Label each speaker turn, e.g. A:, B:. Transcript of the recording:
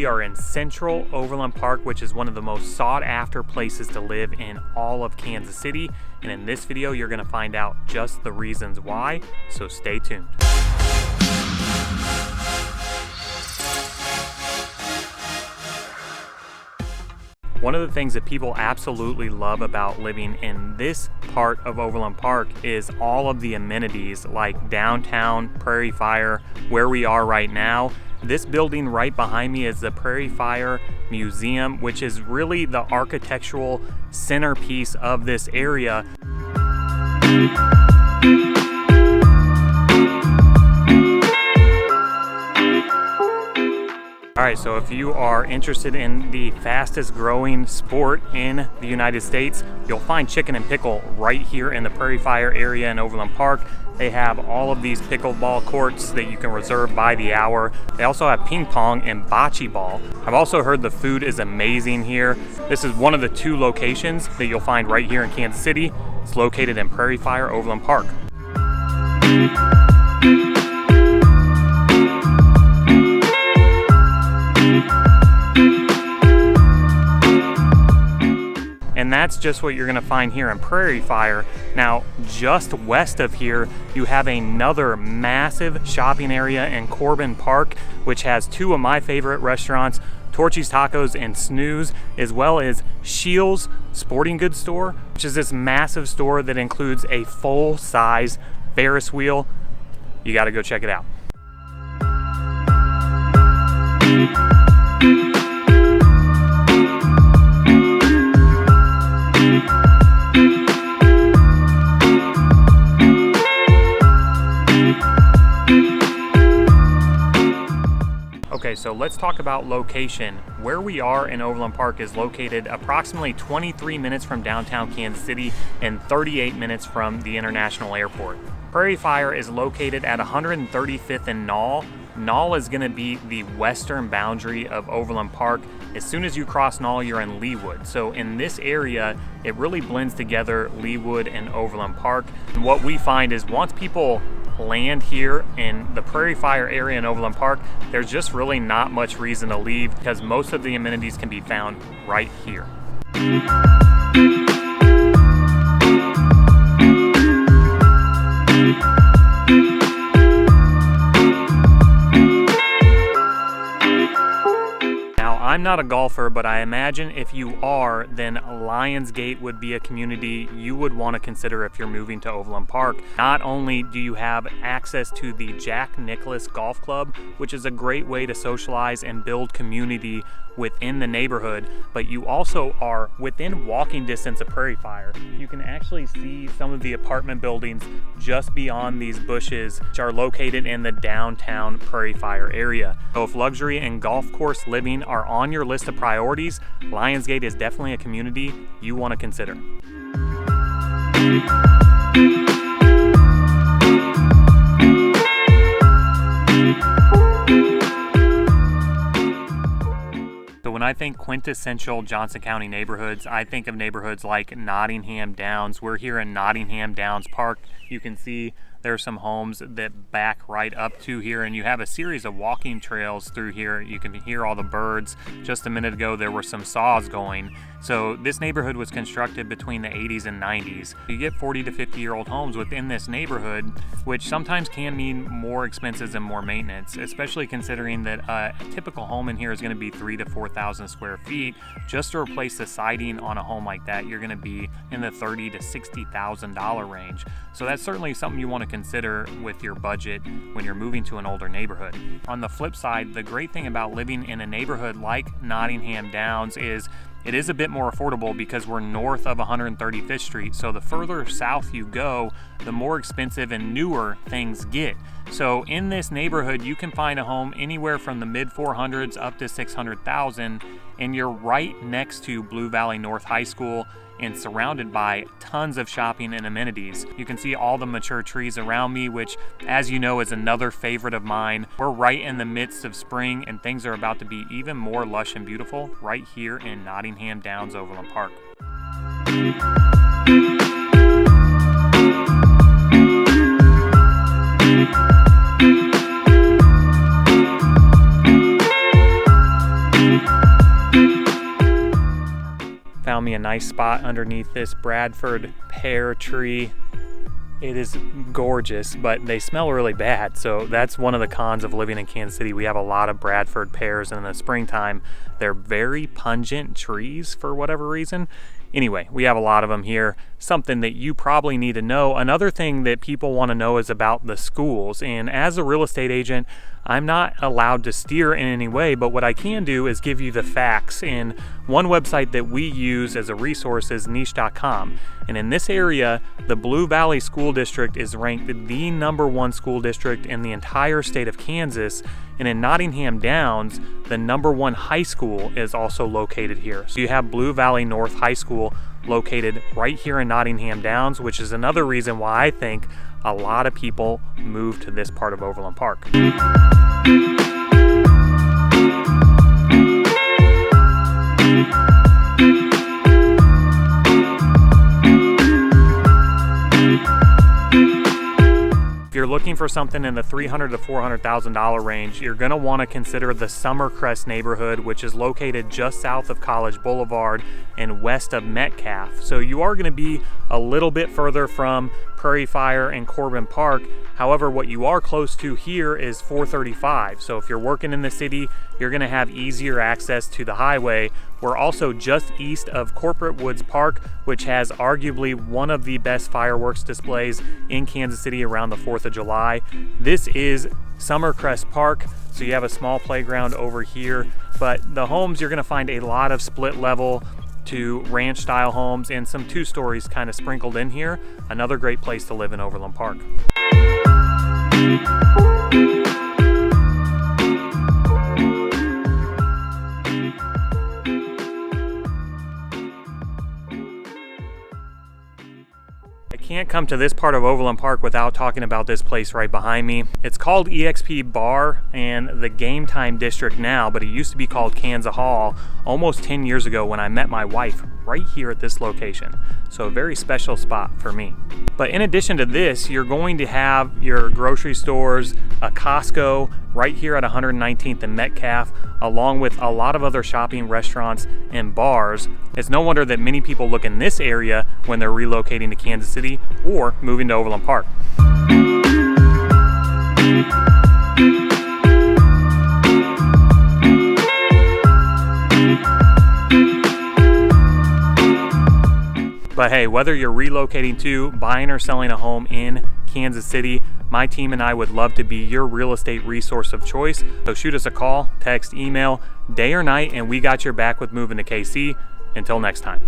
A: We are in central Overland Park, which is one of the most sought after places to live in all of Kansas City. And in this video, you're gonna find out just the reasons why, so stay tuned. One of the things that people absolutely love about living in this part of Overland Park is all of the amenities like downtown, PrairieFire, where we are right now. This building right behind me is the PrairieFire Museum, which is really the architectural centerpiece of this area. Alright, so if you are interested in the fastest growing sport in the United States, you'll find Chicken and Pickle right here in the PrairieFire area in Overland Park. They have all of these pickleball courts that you can reserve by the hour. They also have ping pong and bocce ball. I've also heard the food is amazing here. This is one of the 2 locations that you'll find right here in Kansas City. It's located in PrairieFire Overland Park. And that's just what you're gonna find here in PrairieFire. Now, just west of here, you have another massive shopping area in Corbin Park, which has 2 of my favorite restaurants, Torchy's Tacos and Snooze, as well as Shields Sporting Goods Store, which is this massive store that includes a full-size Ferris wheel. You gotta go check it out. Okay, so let's talk about location. Where we are in Overland Park is located approximately 23 minutes from downtown Kansas City and 38 minutes from the International Airport. PrairieFire is located at 135th and Knoll. Knoll is going to be the western boundary of Overland Park. As soon as you cross Knoll, you're in Leawood. So in this area, it really blends together Leawood and Overland Park. And what we find is once people land here in the PrairieFire area in Overland Park, there's just really not much reason to leave because most of the amenities can be found right here. I'm not a golfer, but I imagine if you are, then Lionsgate would be a community you would want to consider if you're moving to Overland Park. Not only do you have access to the Jack Nicklaus Golf Club, which is a great way to socialize and build community within the neighborhood, but you also are within walking distance of PrairieFire. You can actually see some of the apartment buildings just beyond these bushes, which are located in the downtown PrairieFire area. So if luxury and golf course living are on your list of priorities, Lionsgate is definitely a community you want to consider. So when I think quintessential Johnson County neighborhoods, I think of neighborhoods like Nottingham Downs. We're here in Nottingham Downs Park. You can see there's some homes that back right up to here, and you have a series of walking trails through here. You can hear all the birds. Just a minute ago, there were some saws going. So this neighborhood was constructed between the 80s and 90s. You get 40 to 50-year-old homes within this neighborhood, which sometimes can mean more expenses and more maintenance, especially considering that a typical home in here is going to be 3,000 to 4,000 square feet. Just to replace the siding on a home like that, you're going to be in the $30,000 to $60,000 range. So that's certainly something you want to consider with your budget when you're moving to an older neighborhood. On the flip side, the great thing about living in a neighborhood like Nottingham Downs is it is a bit more affordable because we're north of 135th Street. So the further south you go, the more expensive and newer things get. So in this neighborhood, you can find a home anywhere from the mid 400s up to 600,000, and you're right next to Blue Valley North High School and surrounded by tons of shopping and amenities. You can see all the mature trees around me, which, as you know, is another favorite of mine. We're right in the midst of spring, and things are about to be even more lush and beautiful right here in Nottingham Downs Overland Park. found me a nice spot underneath this Bradford pear tree. It is gorgeous, but they smell really bad. So that's one of the cons of living in Kansas City. We have a lot of Bradford pears, and in the springtime, they're very pungent trees for whatever reason. Anyway, we have a lot of them here. Something that you probably need to know. Another thing that people want to know is about the schools. And as a real estate agent, I'm not allowed to steer in any way, but what I can do is give you the facts. And one website that we use as a resource is niche.com. And in this area, the Blue Valley School District is ranked the #1 school district in the entire state of Kansas. And in Nottingham Downs, the #1 high school is also located here. So you have Blue Valley North High School located right here in Nottingham Downs, which is another reason why I think a lot of people move to this part of Overland Park. If you're looking for something in the $300,000 to $400,000 range, you're going to want to consider the Summercrest neighborhood, which is located just south of College Boulevard and west of Metcalf. So you are going to be a little bit further from PrairieFire and Corbin Park. However, what you are close to here is 435. So if you're working in the city, you're going to have easier access to the highway. We're also just east of Corporate Woods Park, which has arguably one of the best fireworks displays in Kansas City around the 4th of July. This is Summercrest Park, so you have a small playground over here, but the homes, you're going to find a lot of split level to ranch style homes and some 2 stories kind of sprinkled in here. Another great place to live in Overland Park. I can't come to this part of Overland Park without talking about this place right behind me. It's called EXP Bar and the Game Time District now, but it used to be called Kansas Hall almost 10 years ago when I met my wife right here at this location. So a very special spot for me. But in addition to this, you're going to have your grocery stores, a Costco right here at 119th and Metcalf, along with a lot of other shopping, restaurants, and bars. It's no wonder that many people look in this area when they're relocating to Kansas City or moving to Overland Park. But hey, whether you're relocating to, buying or selling a home in Kansas City, my team and I would love to be your real estate resource of choice. So shoot us a call, text, email, day or night, and we got your back with moving to KC. Until next time.